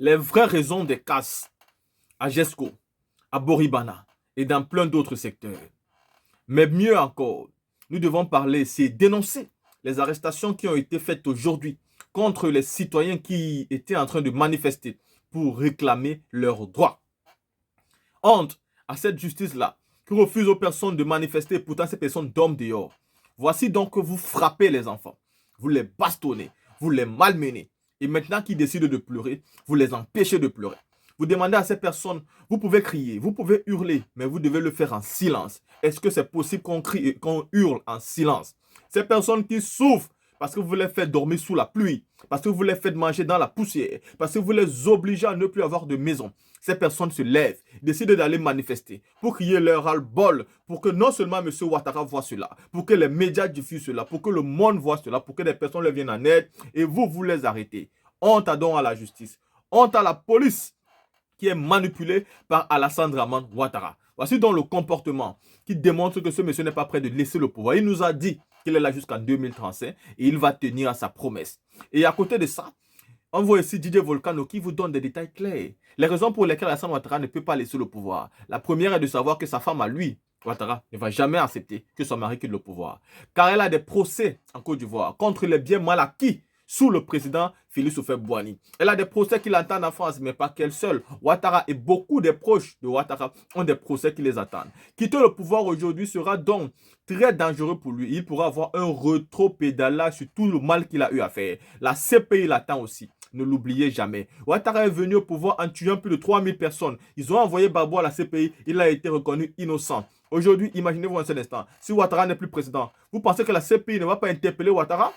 les vraies raisons des casses à Jesco, à Boribana et dans plein d'autres secteurs. Mais mieux encore, nous devons parler, c'est dénoncer les arrestations qui ont été faites aujourd'hui contre les citoyens qui étaient en train de manifester pour réclamer leurs droits. Honte à cette justice-là qui refuse aux personnes de manifester et pourtant ces personnes dorment dehors. Voici donc que vous frappez les enfants, vous les bastonnez, vous les malmenez. Et maintenant qu'ils décident de pleurer, vous les empêchez de pleurer. Vous demandez à ces personnes, vous pouvez crier, vous pouvez hurler, mais vous devez le faire en silence. Est-ce que c'est possible qu'on crie et qu'on hurle en silence? Ces personnes qui souffrent parce que vous les faites dormir sous la pluie, parce que vous les faites manger dans la poussière, parce que vous les obligez à ne plus avoir de maison. Ces personnes se lèvent, décident d'aller manifester pour crier leur ras-le-bol, pour que non seulement M. Ouattara voit cela, pour que les médias diffusent cela, pour que le monde voit cela, pour que des personnes leur viennent en aide, et vous les arrêtez. Honte donc à la justice, honte à la police qui est manipulée par Alassane Dramane Ouattara. Voici donc le comportement qui démontre que ce monsieur n'est pas prêt de laisser le pouvoir. Il nous a dit qu'il est là jusqu'en 2035 et il va tenir à sa promesse. Et à côté de ça, on voit ici Didier Volcano qui vous donne des détails clairs. Les raisons pour lesquelles Alassane Ouattara ne peut pas laisser le pouvoir. La première est de savoir que sa femme à lui, Ouattara, ne va jamais accepter que son mari quitte le pouvoir. Car elle a des procès en Côte d'Ivoire contre les biens mal acquis sous le président Félix Houphouët-Boigny. Elle a des procès qui l'attendent en France, mais pas qu'elle seule. Ouattara et beaucoup des proches de Ouattara ont des procès qui les attendent. Quitter le pouvoir aujourd'hui sera donc très dangereux pour lui. Il pourra avoir un rétropédalage sur tout le mal qu'il a eu à faire. La CPI l'attend aussi. Ne l'oubliez jamais. Ouattara est venu au pouvoir en tuant plus de 3000 personnes. Ils ont envoyé Gbagbo à la CPI. Il a été reconnu innocent. Aujourd'hui, imaginez-vous un seul instant. Si Ouattara n'est plus président, vous pensez que la CPI ne va pas interpeller Ouattara?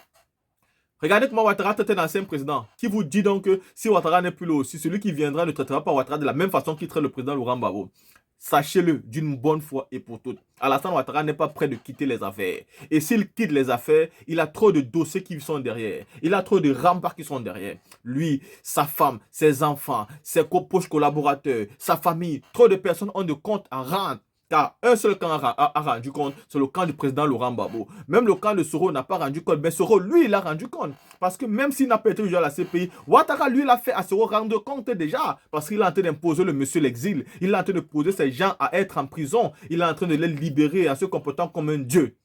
Regardez comment Ouattara traite un ancien président qui vous dit donc que si Ouattara n'est plus là aussi, celui qui viendra ne traitera pas Ouattara de la même façon qu'il traite le président Laurent Gbagbo. Sachez-le d'une bonne fois et pour toutes. Alassane Ouattara n'est pas prêt de quitter les affaires. Et s'il quitte les affaires, il a trop de dossiers qui sont derrière. Il a trop de remparts qui sont derrière. Lui, sa femme, ses enfants, ses proches collaborateurs, sa famille, trop de personnes ont de comptes à rendre. Car un seul camp a rendu compte, c'est le camp du président Laurent Gbagbo. Même le camp de Soro n'a pas rendu compte, mais Soro, lui, il a rendu compte. Parce que même s'il n'a pas été jugé à la CPI, Ouattara, lui, l'a fait à Soro rendre compte déjà. Parce qu'il est en train d'imposer le monsieur l'exil. Il est en train de poser ces gens à être en prison. Il est en train de les libérer en se comportant comme un dieu.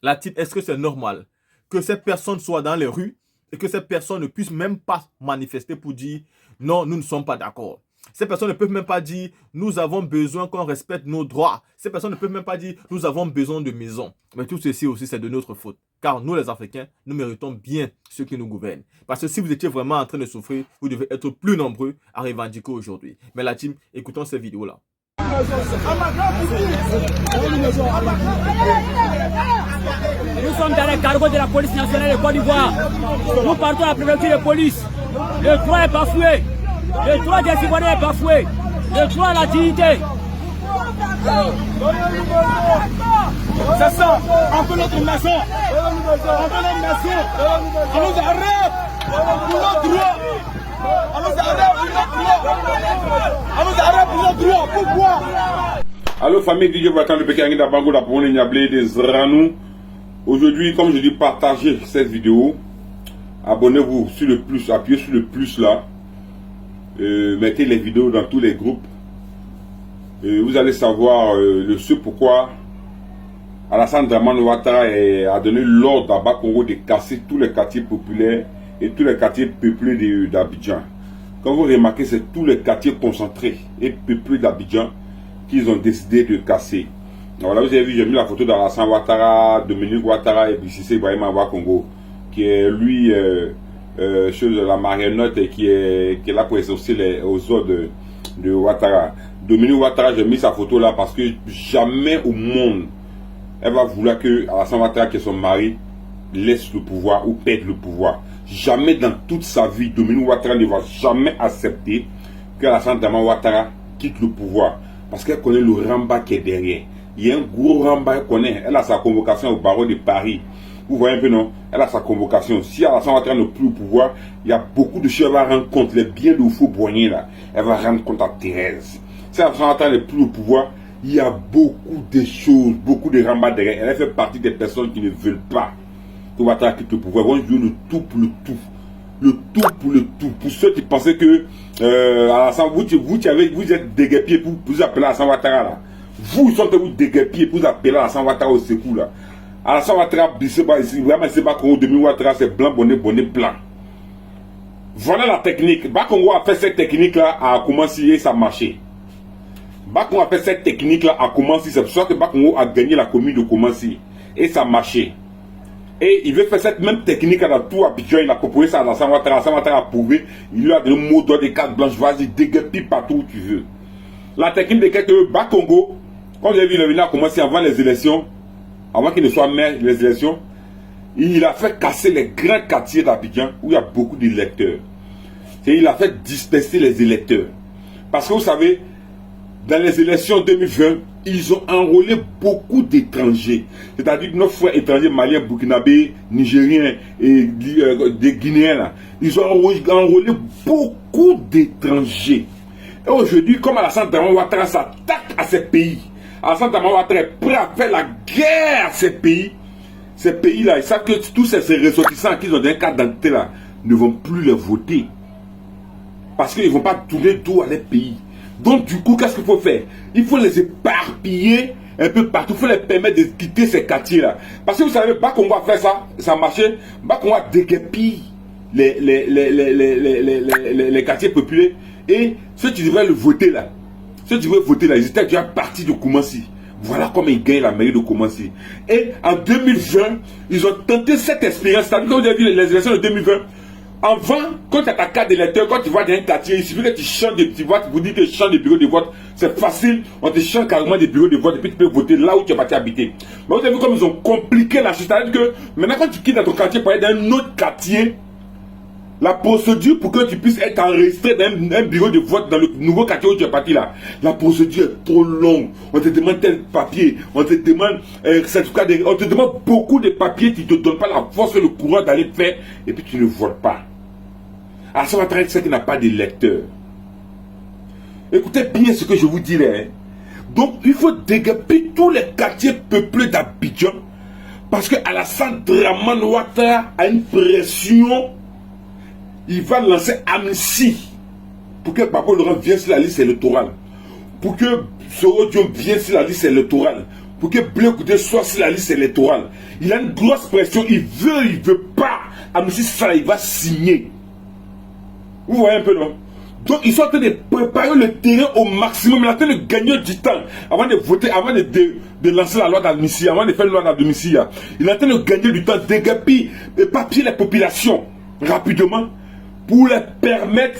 La type, est-ce que c'est normal que ces personnes soient dans les rues et que ces personnes ne puissent même pas manifester pour dire non, nous ne sommes pas d'accord? Ces personnes ne peuvent même pas dire nous avons besoin qu'on respecte nos droits. Ces personnes ne peuvent même pas dire nous avons besoin de maisons. Mais tout ceci aussi, c'est de notre faute. Car nous, les Africains, nous méritons bien ceux qui nous gouvernent. Parce que si vous étiez vraiment en train de souffrir, vous devez être plus nombreux à revendiquer aujourd'hui. Mais la team, écoutons cette vidéo-là. Nous sommes dans les cargos de la police nationale de Côte d'Ivoire. Nous partons à la préfecture de police. Le droit est bafoué. Le droit des citoyens est bafoué. Le droit à la dignité. C'est ça, on peut notre nation. On peut notre nation. On nous arrête pour notre droit. On nous arrête pour notre droit. On nous arrête pour notre droit. Pourquoi? Allô famille DJ Volcano de Pékin d'Abango la pour des Zranou. Aujourd'hui, comme je dis, partagez cette vidéo. Abonnez-vous sur le plus, appuyez sur le plus là. Mettez les vidéos dans tous les groupes. Vous allez savoir le ce pourquoi Alassane Dramane Ouattara a donné l'ordre à Bas-Congo de casser tous les quartiers populaires et tous les quartiers peuplés d'Abidjan. Quand vous remarquez, c'est tous les quartiers concentrés et peuplés d'Abidjan qu'ils ont décidé de casser. Voilà, vous avez vu, j'ai mis la photo d'Alassane Ouattara, Dominique Ouattara et Bississé Ibrahima Bas-Congo, qui est lui chose de la marionnette et qui est là pour exaucer aux ordres de Ouattara. Dominique Ouattara, j'ai mis sa photo là parce que jamais au monde elle va vouloir que Alassane Ouattara, qui est son mari, laisse le pouvoir ou perde le pouvoir. Jamais dans toute sa vie, Dominique Ouattara ne va jamais accepter que Alassane Dramane Ouattara quitte le pouvoir parce qu'elle connaît le ramba qui est derrière. Il y a un gros ramba qu'elle connaît. Elle a sa convocation au barreau de Paris. Vous voyez un peu, non? Elle a sa convocation. Si Alassane Ouattara n'est plus au pouvoir, il y a beaucoup de choses. Elle va rendre compte. Les biens de Houphouët-Boigny, là, elle va rendre compte à Thérèse. Si Alassane Ouattara n'est plus au pouvoir, il y a beaucoup de choses, beaucoup de rambas derrière. Elle fait partie des personnes qui ne veulent pas que Ouattara quitte le pouvoir. Ils vont jouer le tout pour le tout. Le tout pour le tout. Pour ceux qui pensaient que vous êtes déguerpillés pour vous appeler Alassane Ouattara là. Vous sont vous déguerpillés pour vous appeler Alassane Ouattara au secours là. Alassane Ouattara, vraiment c'est pas Congo 2000 Ouattara, c'est blanc, bonnet, blanc. Voilà la technique. Bakongo a fait cette technique là à commencer et ça a marché. Bakongo a fait cette technique là à commencer. C'est pour ça que Bakongo a gagné la commune de Koumassi et ça a marché. Et il veut faire cette même technique dans tout Abidjan. Il a proposé ça à Alassane Ouattara. Alassane Ouattara a prouvé. Il lui a donné le mot d'ordre des cartes blanches. Vas-y, déguerpille partout où tu veux. La technique de que Bakongo, quand vous avez vu, il est venu à commencer avant les élections, avant qu'il ne soit maire des élections, il a fait casser les grands quartiers d'Abidjan où il y a beaucoup d'électeurs. Et il a fait disperser les électeurs. Parce que vous savez, dans les élections 2020, ils ont enrôlé beaucoup d'étrangers. C'est-à-dire nos frères étrangers, maliens, burkinabés, nigériens et des Guinéens. Là, ils ont enrôlé beaucoup d'étrangers. Et aujourd'hui, comme Alassane Ouattara s'attaque à ces pays, Alassane Ouattara est prêt à faire la guerre à ces pays-là, ils savent que tous ces ressortissants qui ont des cartes d'identité là ne vont plus les voter. Parce qu'ils ne vont pas tourner dos à les pays. Donc du coup, qu'est-ce qu'il faut faire? Il faut les éparpiller un peu partout. Il faut les permettre de quitter ces quartiers-là. Parce que vous savez, Bakongo a fait ça, ça a marché. Bakongo a déguerpi les quartiers populaires. Et ceux qui devraient le voter là, ils étaient déjà partis de Koumassi. Voilà comment ils gagnent la mairie de Koumassi. Et en 2020, ils ont tenté cette expérience. C'est-à-dire que vous avez vu les élections de 2020. Avant, quand tu as ta carte d'électeur, quand tu vas dans un quartier, il suffit que tu changes de petits votes, vous dites que tu changes de bureau de vote, c'est facile, on te change carrément des bureaux de vote et puis tu peux voter là où tu es parti habiter. Mais vous avez vu comme ils ont compliqué la chose. C'est-à-dire que maintenant, quand tu quittes dans ton quartier pour aller dans un autre quartier, la procédure pour que tu puisses être enregistré dans un bureau de vote dans le nouveau quartier où tu es parti là, la procédure est trop longue. On te demande tel papier, on te demande on te demande beaucoup de papiers qui ne te donnent pas la force et le courage d'aller faire et puis tu ne votes pas. Alors ça va traiter ça qui n'a pas de lecteur. Écoutez bien ce que je vous dirai. Donc il faut déguerpir tous les quartiers peuplés d'Abidjan parce que Alassane Ouattara a une pression. Il va lancer amnistie pour que Babo Laurent vienne sur la liste électorale, pour que Soro Diom vienne sur la liste électorale, pour que Blé Goudé soit sur la liste électorale. Il a une grosse pression, il veut pas. Amnistie, ça, il va signer. Vous voyez un peu, non? Donc, ils sont en train de préparer le terrain au maximum. Ils sont en train de gagner du temps avant de voter, avant de lancer la loi d'amnistie, avant de faire une loi d'amnistie. Il est en train de gagner du temps, déguerpir et papier les populations rapidement pour les permettre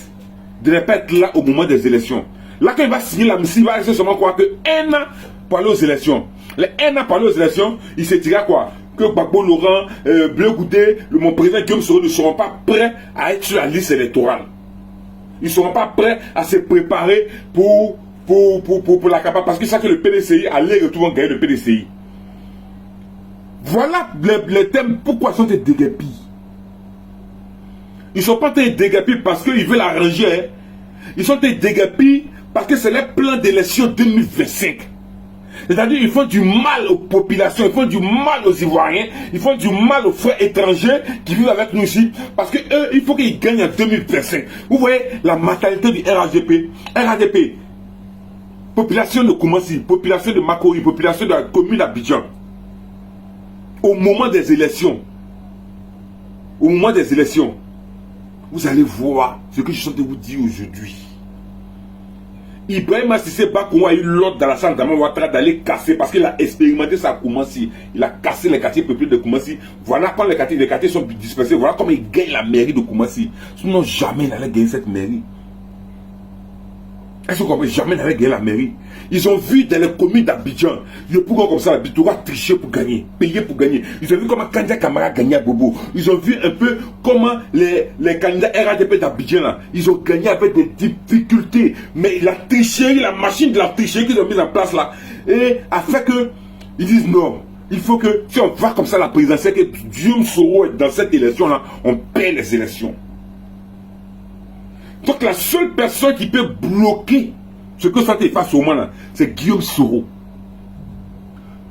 de ne pas être là au moment des élections. Là, quand il va signer l'amnistie, il va rester seulement quoi? Que 1 an pour aller aux élections. Les 1 an pour aller aux élections, il se dira quoi? Que Gbagbo Laurent, Blé Goudé, mon président Guillaume Soro ne seront pas prêts à être sur la liste électorale. Ils ne seront pas prêts à se préparer pour la campagne. Parce que ça que le PDCI allait retourner gagner le PDCI. Voilà les thèmes. Pourquoi sont ils déguerpis? Ils ne sont pas déguerpis parce qu'ils veulent arranger. Hein. Ils sont déguerpis parce que c'est le plan d'élection 2025. C'est-à-dire qu'ils font du mal aux populations, ils font du mal aux Ivoiriens, ils font du mal aux frères étrangers qui vivent avec nous ici. Parce que eux, il faut qu'ils gagnent en 2025. Vous voyez la mentalité du RADP. RADP, population de Koumassi, population de Makori, population de la commune d'Abidjan. Au moment des élections, vous allez voir ce que je suis en train de vous dire aujourd'hui. Ibrahima Cissé Bakongo a eu l'ordre d'Alassane Ouattara d'aller casser parce qu'il a expérimenté ça à Koumassi. Il a cassé les quartiers peuplés de Koumassi. Voilà quand les quartiers sont dispersés. Voilà comment il gagne la mairie de Koumassi. Sinon jamais il n'allait gagner cette mairie. Est-ce que vous comprenez? Jamais il n'allait gagner la mairie. Ils ont vu dans les communes d'Abidjan, le pouvoir comme ça, l'Abidjan tricher pour gagner, payer pour gagner. Ils ont vu comment Kandia Kamara gagnait à Bobo. Ils ont vu un peu comment les candidats RADP d'Abidjan là, ils ont gagné avec des difficultés. Mais la tricherie, la machine de la tricherie qu'ils ont mise en place là, et a fait que ils disent non. Il faut que si on va comme ça à la présidentielle, que Guillaume Soro est dans cette élection là, on perd les élections. Donc la seule personne qui peut bloquer ce que ça te fasse au moment là, c'est Guillaume Soro.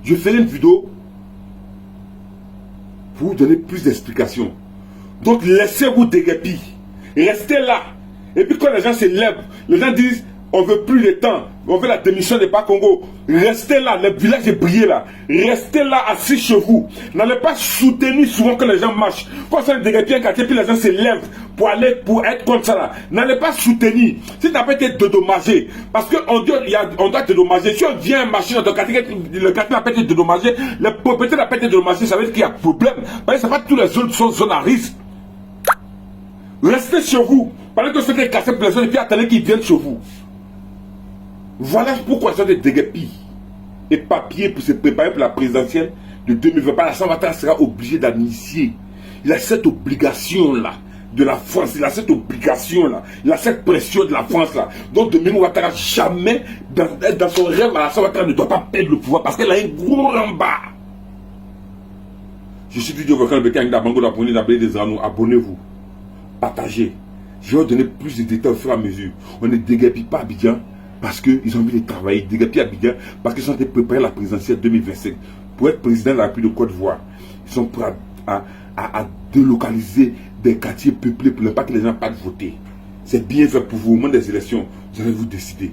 Je ferai une vidéo pour vous donner plus d'explications. Donc laissez-vous déguerpir. Restez là. Et puis quand les gens se lèvent, les gens disent on veut plus de temps, on veut la démission de Bas-Congo. Restez là, le village est brillé là. Restez là, assis chez vous. N'allez pas soutenir souvent quand les gens marchent. Quand ça déguerpir un quartier, puis les gens se lèvent pour être contre ça là. N'allez pas soutenir. Si tu n'as pas été dédommagé, parce qu'on doit dédommager. Si on vient marcher dans ton quartier, le quartier n'a pas été dédommagé, le propriétaire n'a pas été dédommagé, ça veut dire qu'il y a problème. Parce que ce n'est pas tous les zones sont zones à risque. Restez chez vous. Pendant que ceux qui cassent pour les zones, et puis attendez qu'ils viennent chez vous. Voilà pourquoi ça des déguerpis et papier pour se préparer pour la présidentielle de 2020. La Saint-Ouattara sera obligé d'initier. Il a cette obligation-là de la France. Il a cette obligation-là. Il a cette pression de la France-là. Donc Dominique Ouattara, jamais dans son rêve, la Saint-Ouattara ne doit pas perdre le pouvoir parce qu'elle a un gros rembat. Je suis Didier Volcan, le Bécaye Bango, la Pony, la Blé des Ranou. Abonnez-vous. Partagez. Je vais vous donner plus de détails au fur et à mesure. On ne déguerpit pas Abidjan parce qu'ils ont envie de travailler. Déguerpit Abidjan parce qu'ils sont préparés à la présidentielle 2025. Pour être président de la République de Côte d'Ivoire, ils sont prêts à délocaliser des quartiers peuplés pour ne pas que les gens ne votent. C'est bien fait pour vous. Au moment des élections, vous allez vous décider.